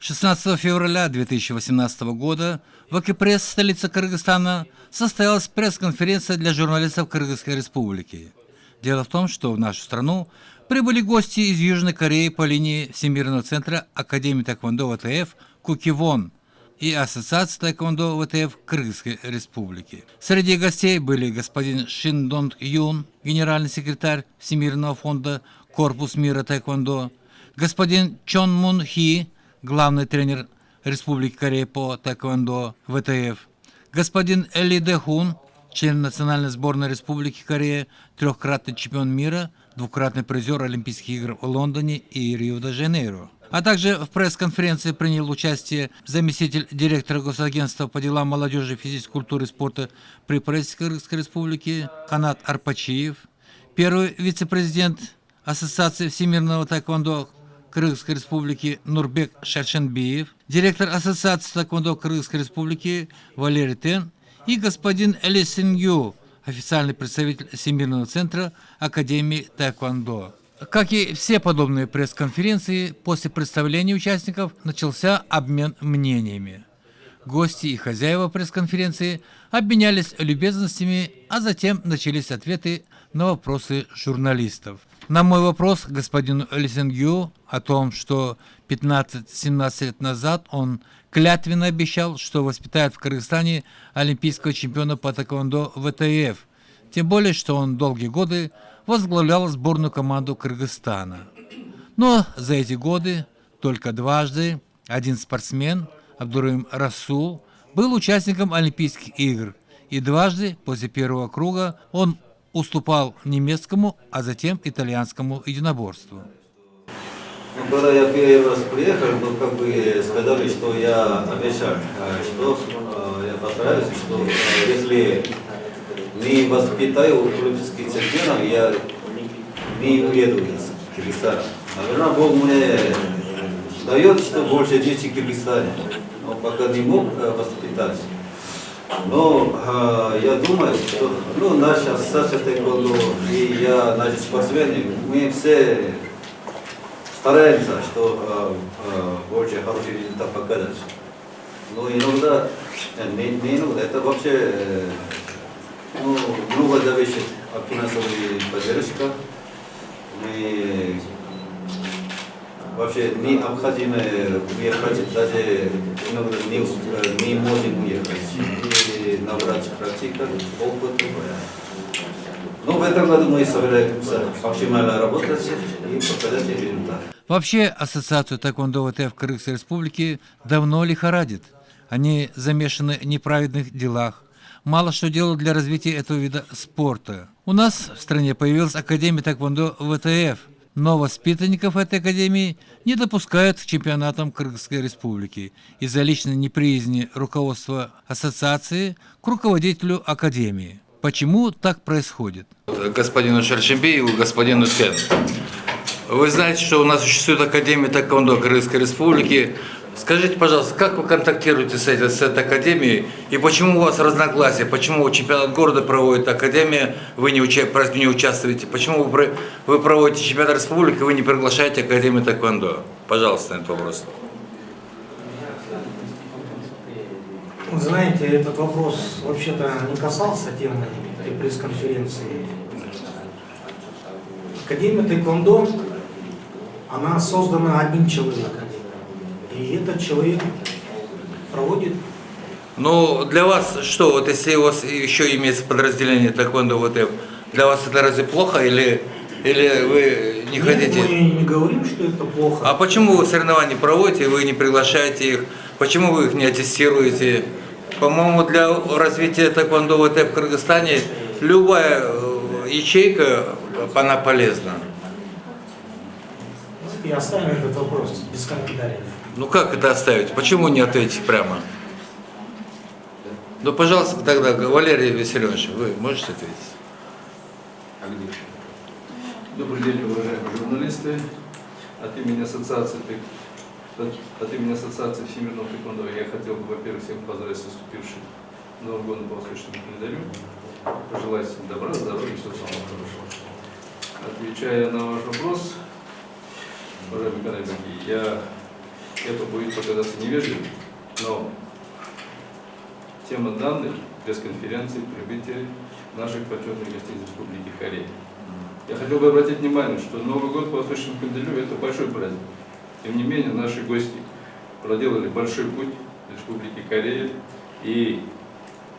16 февраля 2018 года в Акипресс, столице Кыргызстана, состоялась пресс-конференция для журналистов Кыргызской Республики. Дело в том, что в нашу страну прибыли гости из Южной Кореи по линии Всемирного центра Академии Таэквондо ВТФ Кукивон и Ассоциации Таэквондо ВТФ Кыргызской Республики. Среди гостей были господин Шин Донг Юн, генеральный секретарь Всемирного фонда «Корпус мира Таэквондо», господин Чон Мун Хи, главный тренер Республики Корея по Таэквондо ВТФ, господин Эли Дэхун, член национальной сборной Республики Корея, трехкратный чемпион мира, двукратный призер Олимпийских игр в Лондоне и Рио-де-Жанейро. А также в пресс-конференции принял участие заместитель директора Госагентства по делам молодежи, физической культуры и спорта при правительстве Кыргызской Республики Канат Арпачиев, первый вице-президент Ассоциации Всемирного Таэквондо Кыргызской Республики Нурбек Шаршенбиев, директор Ассоциации Таэквондо Кыргызской Республики Валерий Тен и господин Эли Сингю, официальный представитель Всемирного центра Академии Таэквондо. Как и все подобные пресс-конференции, после представления участников начался обмен мнениями. Гости и хозяева пресс-конференции обменялись любезностями, а затем начались ответы на вопросы журналистов. На мой вопрос господину Эли Сингю о том, что 15-17 лет назад он клятвенно обещал, что воспитает в Кыргызстане олимпийского чемпиона по таэквондо ВТФ, тем более, что он долгие годы возглавлял сборную команду Кыргызстана. Но за эти годы только дважды один спортсмен, Абдурим Расул, был участником Олимпийских игр, и дважды после первого круга он уступал немецкому, а затем итальянскому единоборству. Когда я первый раз приехал, сказали, что я обещал, что я постараюсь, что если не воспитаю олимпийских чемпионов, я не уеду из Кыргызстана. Наверное, Бог мне дает, что больше дети в Кыргызстане, но пока не мог воспитать. Но я думаю, что наша Ассоциация Таэквондо и я, наши спортсмены, мы все стараемся, что больше хороший результат показать. Но иногда, не иногда, это вообще много зависит от финансовой поддержки. Мы вообще необходимо уехать, даже иногда не можем уехать. И набрать практику, опыт. Но в этом году мы собираемся максимально работать и показать результат. Вообще, Ассоциацию Таэквондо ВТФ Кыргызской Республики давно лихорадит. Они замешаны в неправедных делах, мало что делают для развития этого вида спорта. У нас в стране появилась Академия Таэквондо ВТФ, но воспитанников этой академии не допускают к чемпионатам Кыргызской Республики из-за личной неприязни руководства ассоциации к руководителю академии. Почему так происходит? Господину Шаршенбиеву, господину Тен. Вы знаете, что у нас существует Академия Таэквондо Кыргызской Республики. Скажите, пожалуйста, как вы контактируете с этой академией и почему у вас разногласия? Почему чемпионат города проводит академия, вы не участвуете? Почему вы проводите чемпионат республики, вы не приглашаете Академию Таэквондо? Пожалуйста, на этот вопрос. Знаете, этот вопрос вообще-то не касался темы этой пресс-конференции. Академия Таэквондо, она создана одним человеком. И этот человек проводит. Ну, для вас что, вот если у вас еще имеется подразделение Таэквондо ВТФ, для вас это разве плохо или вы не хотите? Мы не говорим, что это плохо. А почему вы соревнования проводите, вы не приглашаете их? Почему вы их не аттестируете? По-моему, для развития Таэквондо ВТФ в Кыргызстане любая ячейка, она полезна. И оставим этот вопрос без комментариев. Ну как это оставить? Почему не ответить прямо? Ну, пожалуйста, тогда, Валерий Виссарионович, вы можете ответить? Добрый день, уважаемые журналисты. От имени Ассоциации Всемирного Таэквондо я хотел бы, во-первых, всех поздравить с наступившим Новым годом по восточному календарю. Пожелать всем добра, здоровья и всего самого хорошего. Отвечая на ваш вопрос, уважаемые коллеги, я это будет показаться невежливым, но тема данных пресс-конференции прибытия наших почетных гостей из Республики Корея. Я хотел бы обратить внимание, что Новый год по Восточному Календарю – это большой праздник. Тем не менее, наши гости проделали большой путь в Республике Корея, и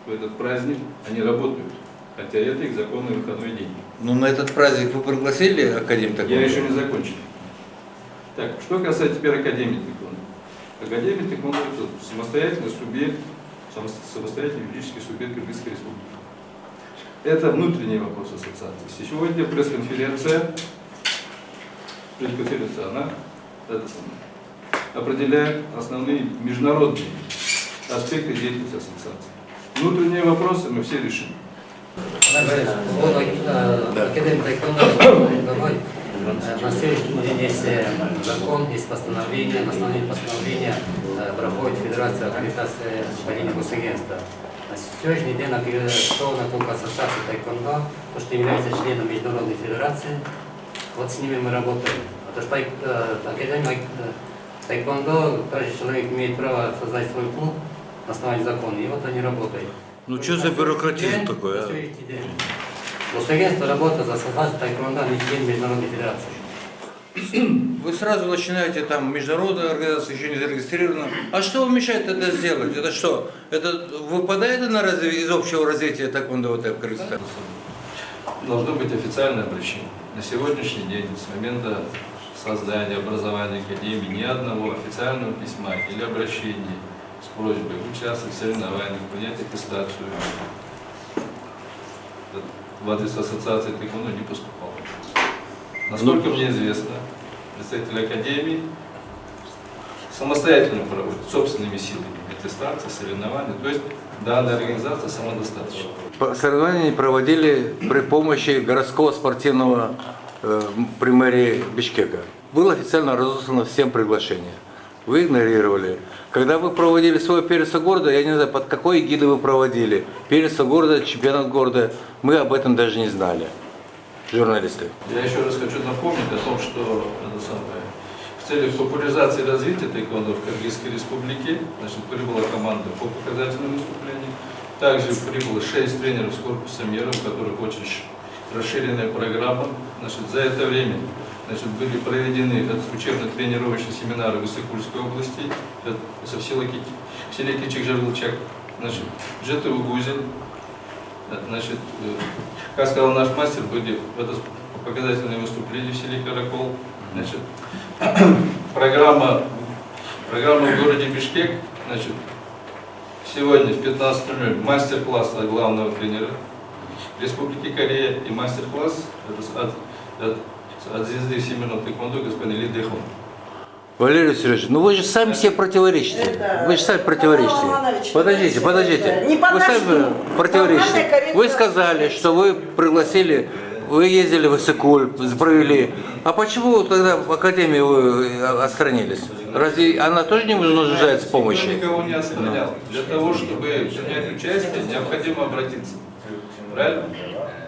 в этот праздник они работают, хотя это их законный выходной день. Ну, на этот праздник вы пригласили Академию Тэквондо? Я еще не закончил. Так, что касается теперь Академии Тэквондо. Академия Тэквондо – это самостоятельный субъект, самостоятельный юридический субъект Кыргызской Республики. Это внутренний вопрос ассоциации. Сегодня пресс-конференция, она определяет основные международные аспекты деятельности ассоциации. Внутренние вопросы мы все решим. Академия Тэквондо, на сегодняшний день есть закон, есть постановление, на основании постановления проходит Федерация аккредитации падения госагентства. На сегодняшний день аккредитована только ассоциация Тэквондо, то, что является членом Международной Федерации. Вот с ними мы работаем. То, что Академия Тэквондо, каждый человек имеет право создать свой клуб на основании закона, и вот они работают. Ну что за бюрократизм такой, а? Госагентство работает за ассоциацию Тэквондо, а не член Международной Федерации. Вы сразу начинаете, там, международная организация еще не зарегистрирована. А что вам мешает это сделать? Это что? Это выпадает из общего развития Тэквондо в Кыргызстане? Должно быть официальное обращение. На сегодняшний день, с момента создания, образования Академии, ни одного официального письма или обращения с просьбой участвовать в соревнованиях, принять аттестацию в адрес ассоциации Тэквондо не поступало. Насколько мне известно, представители Академии самостоятельно проводят собственными силами аттестации, соревнования. То есть данная организация самодостаточна. Соревнования проводили при помощи городского спортивного при мэрии Бишкека. Было официально разослано всем приглашение. Вы игнорировали. Когда вы проводили свой первенство города, я не знаю, под какой эгидой вы проводили. Первенство города, чемпионат города, мы об этом даже не знали, журналисты. Я еще раз хочу напомнить о том, что в целях популяризации и развития тэквондо в Кыргызской Республике прибыла команда по показательным выступлениям. Также прибыло 6 тренеров с корпуса мира, у которых очень расширенная программа. За это время были проведены учебно-тренировочные семинары в Иссык-Кульской области, в селе Кичик-Жарлычак, ЖТУ Гузель. Как сказал наш мастер, были показательные выступления в селе Каракол. Программа в городе Бишкек. Сегодня в 15:00 мастер-класс от главного тренера Республики Корея и мастер-класс от звезды всемирного тэквондо господина Ли Дэхон. Валерий Сережевич, ну вы же сами себе противоречите. Вы же сами противоречите. Подождите. Вы сами противоречите. Вы сказали, что вы пригласили, вы ездили в Иссык-Куль, провели. А почему тогда в Академии вы отстранились? Разве она тоже не нуждается в помощи? Я никого не отстранял. Для того, чтобы принять участие, необходимо обратиться. Правильно?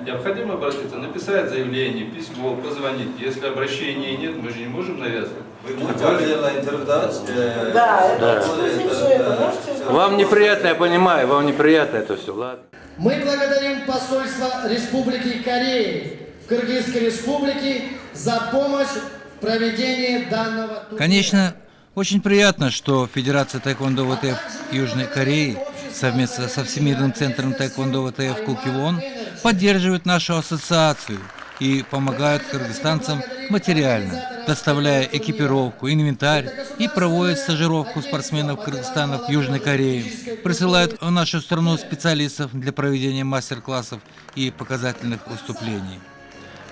Необходимо обратиться, написать заявление, письмо, позвонить. Если обращения нет, мы же не можем навязывать. Вы можете отдельно интервдать. Вам неприятно, я понимаю, вам неприятно это все, ладно. Мы благодарим посольство Республики Корея в Кыргызской Республике за помощь в проведении данного турнира. Конечно, очень приятно, что Федерация Тэквондо ВТФ Южной Кореи совместно со Всемирным центром Тэквондо ВТФ Куккивон поддерживают нашу ассоциацию и помогают кыргызстанцам материально, доставляя экипировку, инвентарь и проводят стажировку спортсменов Кыргызстана в Южной Корее, присылают в нашу страну специалистов для проведения мастер-классов и показательных выступлений.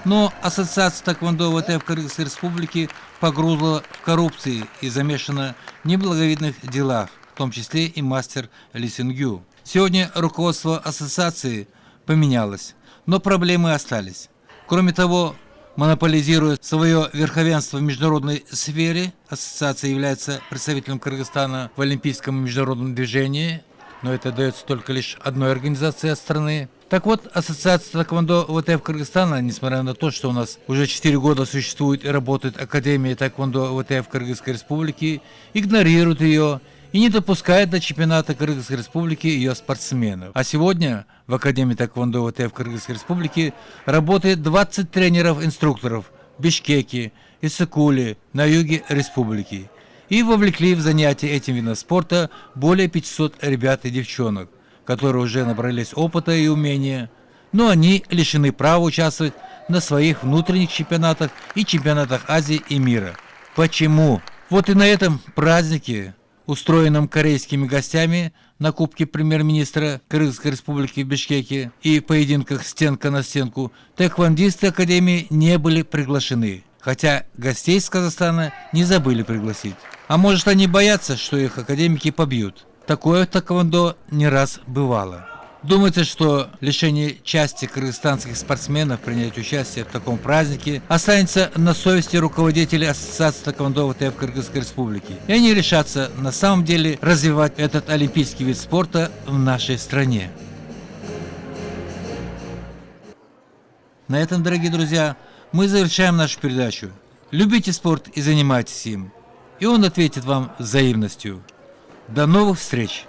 Но ассоциация Тэквондо ВТФ Кыргызской Республики погрузла в коррупции и замешана в неблаговидных делах, в том числе и мастер Ли Сингю. Сегодня руководство ассоциации поменялось, но проблемы остались. Кроме того, монополизируя свое верховенство в международной сфере, ассоциация является представителем Кыргызстана в олимпийском международном движении, но это дается только лишь одной организации от страны. Так вот, Ассоциация тэквондо ВТФ Кыргызстана, несмотря на то, что у нас уже 4 года существует и работает Академия тэквондо ВТФ Кыргызской Республики, игнорирует ее и не допускает до чемпионата Кыргызской Республики ее спортсменов. А сегодня в Академии тэквондо ВТФ Кыргызской Республики работает 20 тренеров-инструкторов в Бишкеке, Иссыкуле, на юге республики. И вовлекли в занятия этим видом спорта более 500 ребят и девчонок, которые уже набрались опыта и умения, но они лишены права участвовать на своих внутренних чемпионатах и чемпионатах Азии и мира. Почему? Вот и на этом празднике, устроенном корейскими гостями на Кубке премьер-министра Кыргызской Республики в Бишкеке и поединках стенка на стенку, тэквондисты Академии не были приглашены, хотя гостей из Казахстана не забыли пригласить. А может, они боятся, что их академики побьют? Такое в тэквондо не раз бывало. Думается, что лишение части кыргызстанских спортсменов принять участие в таком празднике останется на совести руководителей Ассоциации тэквондо ВТФ Кыргызской Республики. И они решатся на самом деле развивать этот олимпийский вид спорта в нашей стране. На этом, дорогие друзья, мы завершаем нашу передачу. Любите спорт и занимайтесь им. И он ответит вам взаимностью. До новых встреч!